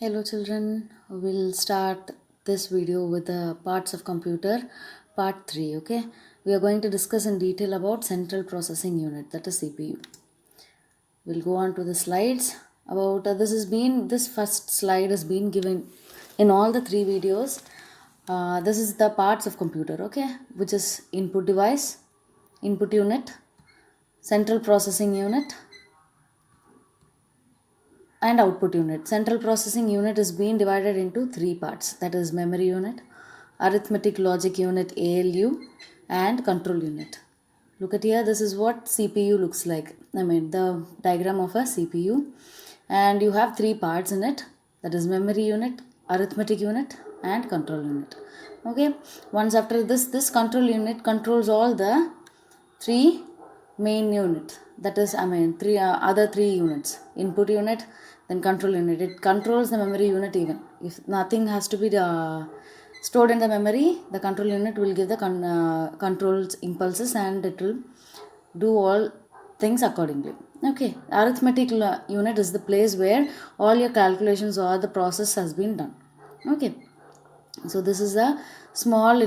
Hello children, we'll start this video with the parts of computer part 3. Okay, we are going to discuss in detail about central processing unit, that is CPU. We'll go on to the slides about this first slide has been given in all the three videos. This is the parts of computer, okay, which is input device, input unit, central processing unit, and output unit. Central processing unit is being divided into three parts, that is memory unit, arithmetic logic unit ALU, and control unit. Look at here, this is what CPU looks like. The diagram of a CPU, and you have three parts in it, that is memory unit, arithmetic unit, and control unit. Okay, once after this control unit controls all the three main unit, that is three other three units, input unit, then control unit. It controls the memory unit. Even if nothing has to be stored in the memory, the control unit will give the controls impulses, and it will do all things accordingly. Okay, arithmetic unit is the place where all your calculations or the process has been done. Okay, so this is a small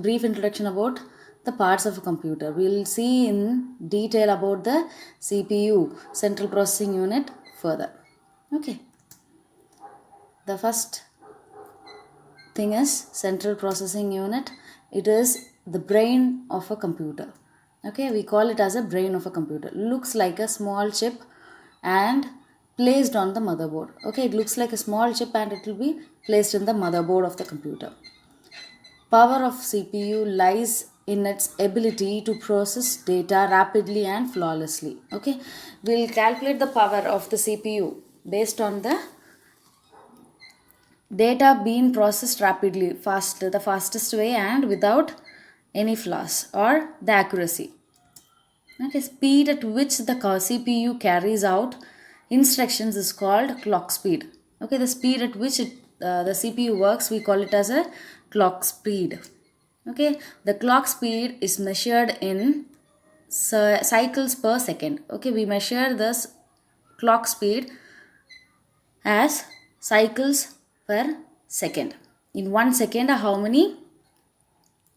brief introduction about the parts of a computer. We'll see in detail about the CPU, central processing unit, further. Okay, the first thing is central processing unit. It is the brain of a computer. Okay, we call it as a brain of a computer. Looks like a small chip and placed on the motherboard. Okay, it looks like a small chip and it will be placed in the motherboard of the computer. Power of CPU lies in its ability to process data rapidly and flawlessly. Okay, we'll calculate the power of the CPU based on the data being processed rapidly, the fastest way and without any flaws, or the accuracy. Okay, speed at which the CPU carries out instructions is called clock speed. Okay, the speed at which the CPU works, we call it as a clock speed. Okay, the clock speed is measured in cycles per second. Okay, we measure this clock speed as cycles per second. In 1 second, how many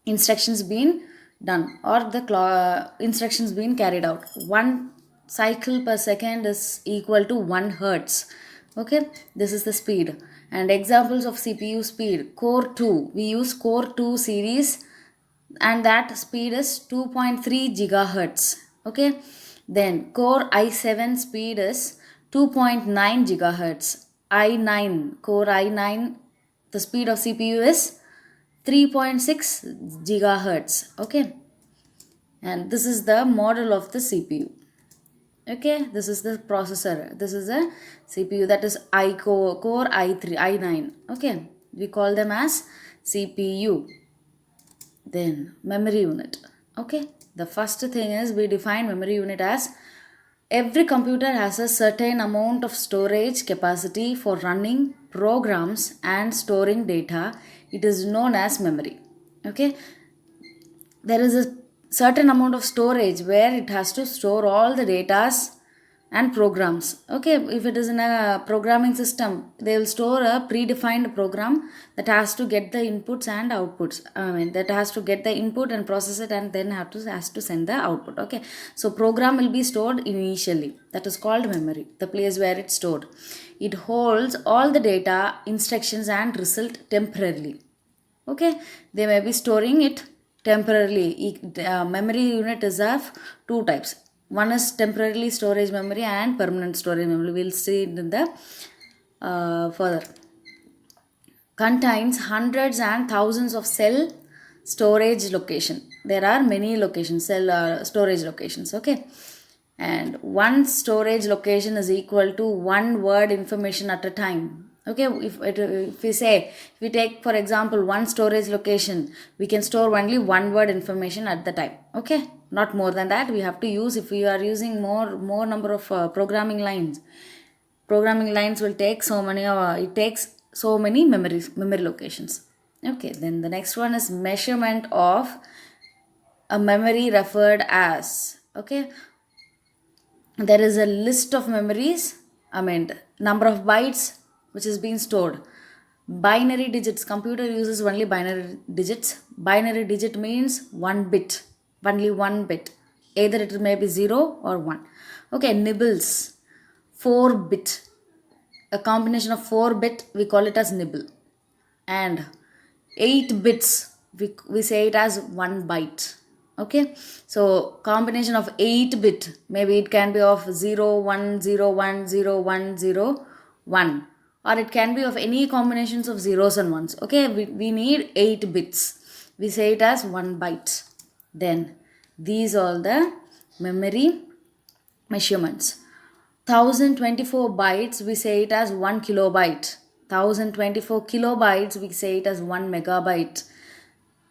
instructions being done, or the instructions being carried out? One cycle per second is equal to 1 hertz. Okay, this is the speed. And examples of CPU speed: core 2, we use core 2 series, and that speed is 2.3 gigahertz. Okay, then core i7 speed is 2.9 gigahertz. Core i9, the speed of CPU is 3.6 gigahertz. Okay, and this is the model of the CPU. Okay, this is the processor. This is a CPU, that is core i3, i9. Okay, we call them as CPU. Then memory unit. Okay, the first thing is we define memory unit as every computer has a certain amount of storage capacity for running programs and storing data. It is known as memory. Okay, there is a certain amount of storage where it has to store all the datas and programs. Okay, if it is in a programming system, they will store a predefined program that has to get the inputs and outputs. That has to get the input and process it, and then has to send the output. Okay, so program will be stored initially. That is called memory, the place where it's stored. It holds all the data, instructions, and result temporarily. Okay, they may be storing it temporarily. Memory unit is of two types. One is temporarily storage memory and permanent storage memory. We'll see it in the further. Contains hundreds and thousands of cell storage location. There are many locations, cell storage locations. Okay, and one storage location is equal to one word information at a time. Okay, if we take for example one storage location, we can store only one word information at the time. Okay, not more than that. We have to use, if we are using more number of programming lines will take so many it takes so many memory locations. Okay, then the next one is measurement of a memory referred as. Okay, there is a list of memories I mean, number of bytes which is being stored. Binary digits. Computer uses only binary digits. Binary digit means one bit, only one bit. Either it may be 0 or 1. Okay, nibbles. 4 bit. A combination of 4 bit, we call it as nibble. And 8 bits, we say it as 1 byte. Okay, so combination of 8 bit, maybe it can be of 0 1 0 1 0 1 0 1, or it can be of any combinations of zeros and ones. Okay, we need 8 bits, we say it as 1 byte. Then these all the memory measurements. 1024 bytes, we say it as 1 kilobyte. 1024 kilobytes, we say it as 1 megabyte.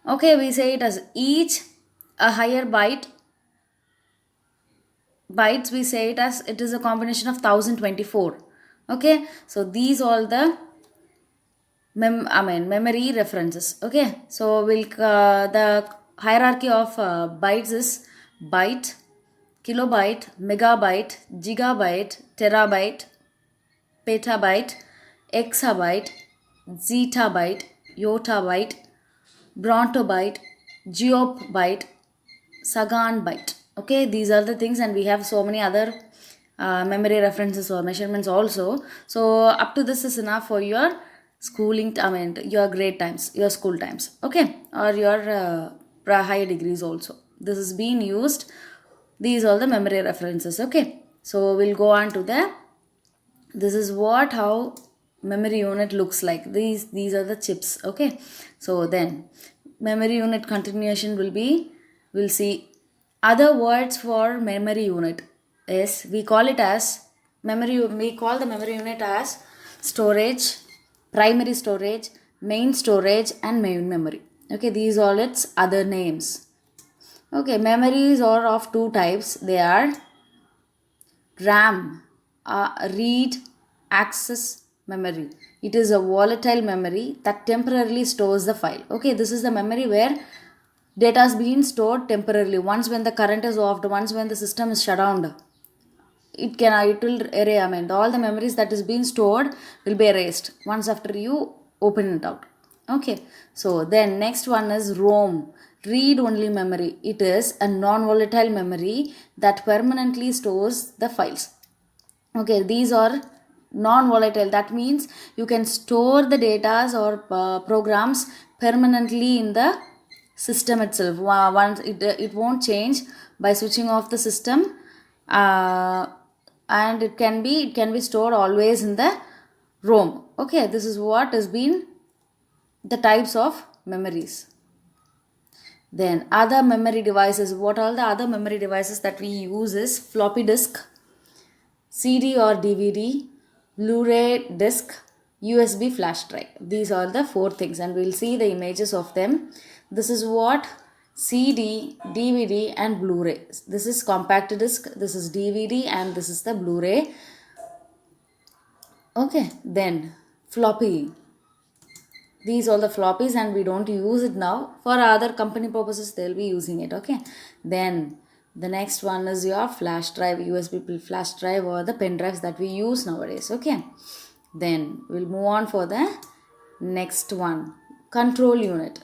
Okay, we say it as each a higher bytes, we say it as it is a combination of 1024. Okay, so these all the memory references. Okay, so the hierarchy of bytes is byte, kilobyte, megabyte, gigabyte, terabyte, petabyte, exabyte, zettabyte, yottabyte, brontobyte, geobyte, sagan byte. Okay, these are the things, and we have so many other memory references or measurements also. So up to this is enough for your schooling. Your grade times, your school times. Okay, or your higher degrees also. This is being used. These are the memory references. Okay, so we'll go on to the. This is what how memory unit looks like. These are the chips. Okay, so then memory unit continuation will be. We'll see other words for memory unit is we call it as memory. We call the memory unit as storage, primary storage, main storage, and main memory. Okay, these all its other names. Okay, memories are of two types. They are RAM, read access memory. It is a volatile memory that temporarily stores the file. Okay, this is the memory where data is being stored temporarily. Once when the current is off, once when the system is shut down, it will erase. All the memories that is being stored will be erased once after you open it out. Okay, so then next one is ROM, read only memory. It is a non-volatile memory that permanently stores the files. Okay, these are non-volatile. That means you can store the data or programs permanently in the system itself. Once it won't change by switching off the system, and it can be stored always in the ROM. Okay, this is what has been the types of memories. Then other memory devices. What all the other memory devices that we use is floppy disk, CD or DVD, Blu-ray disc, USB flash drive. These are the four things, and we'll see the images of them. This is what CD, DVD, and Blu-ray. This is compact disc, this is DVD, and this is the Blu-ray. Okay, then floppy. These are the floppies, and we don't use it now. For other company purposes, they'll be using it. Okay, then the next one is your flash drive, USB flash drive, or the pen drives that we use nowadays. Okay, then we'll move on for the next one. Control unit.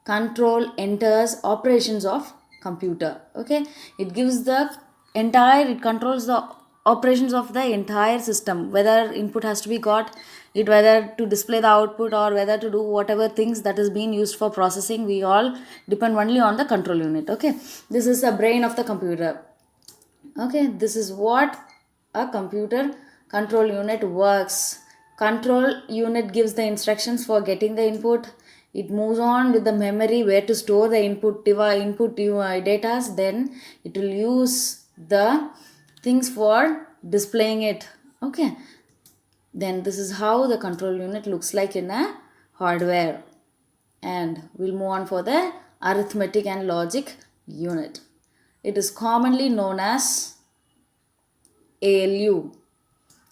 Control enters operations of computer. Okay, it gives the entire, it controls the operations of the entire system, whether input has to be got it, whether to display the output, or whether to do whatever things that is being used for processing. We all depend only on the control unit. Okay, this is the brain of the computer. Okay, this is what a computer control unit works. Control unit gives the instructions for getting the input. It moves on with the memory where to store the input data. Then it will use the things for displaying it. Okay, then this is how the control unit looks like in a hardware. And we'll move on for the arithmetic and logic unit. It is commonly known as ALU,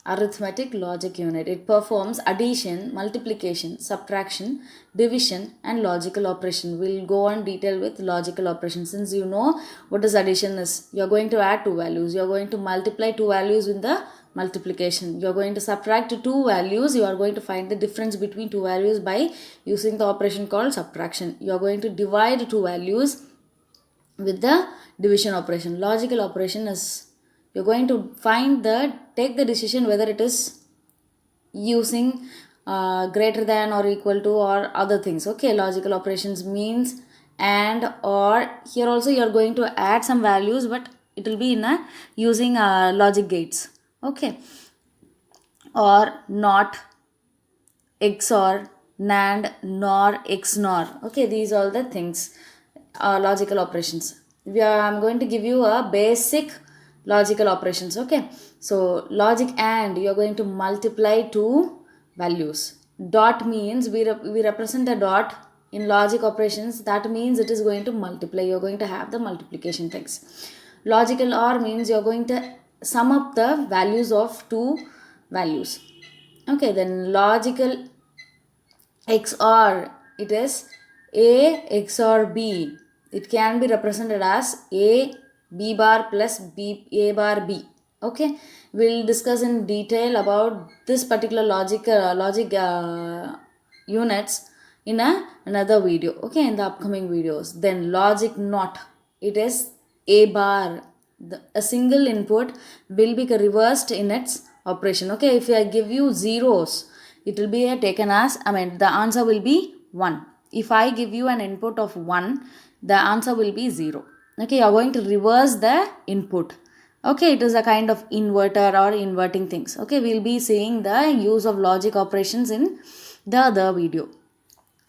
arithmetic logic unit. It performs addition, multiplication, subtraction, division, and logical operation. We'll go on detail with logical operation. Since you know what is addition is, you're going to add two values, you're going to multiply two values in the multiplication. You are going to subtract two values. You are going to find the difference between two values by using the operation called subtraction. You are going to divide two values with the division operation. Logical operation is, you're going to take the decision whether it is using greater than or equal to or other things. Okay, logical operations means and or. Here also you are going to add some values, but it will be in a using logic gates. Okay, or not, XOR, NAND, NOR, XNOR. Okay, these are all the things, logical operations. I'm going to give you a basic logical operations. Okay, so logic and, you're going to multiply two values. Dot means we represent the dot in logic operations. That means it is going to multiply. You're going to have the multiplication things. Logical OR means you're going to sum up the values of two values. Okay, then logical XOR, it is A XOR B. It can be represented as A B bar plus B A bar B. Okay, we'll discuss in detail about this particular logic units in another video. Okay, in the upcoming videos. Then logic NOT, it is A bar. A single input will be reversed in its operation. Okay, if I give you zeros, it will be taken as, the answer will be 1. If I give you an input of 1, the answer will be 0. Okay, you are going to reverse the input. Okay, it is a kind of inverter or inverting things. Okay, we will be seeing the use of logic operations in the other video.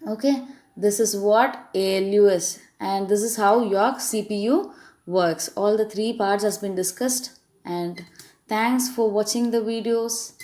Okay, this is what ALU is, and this is how your CPU works. All the three parts has been discussed, and thanks for watching the videos.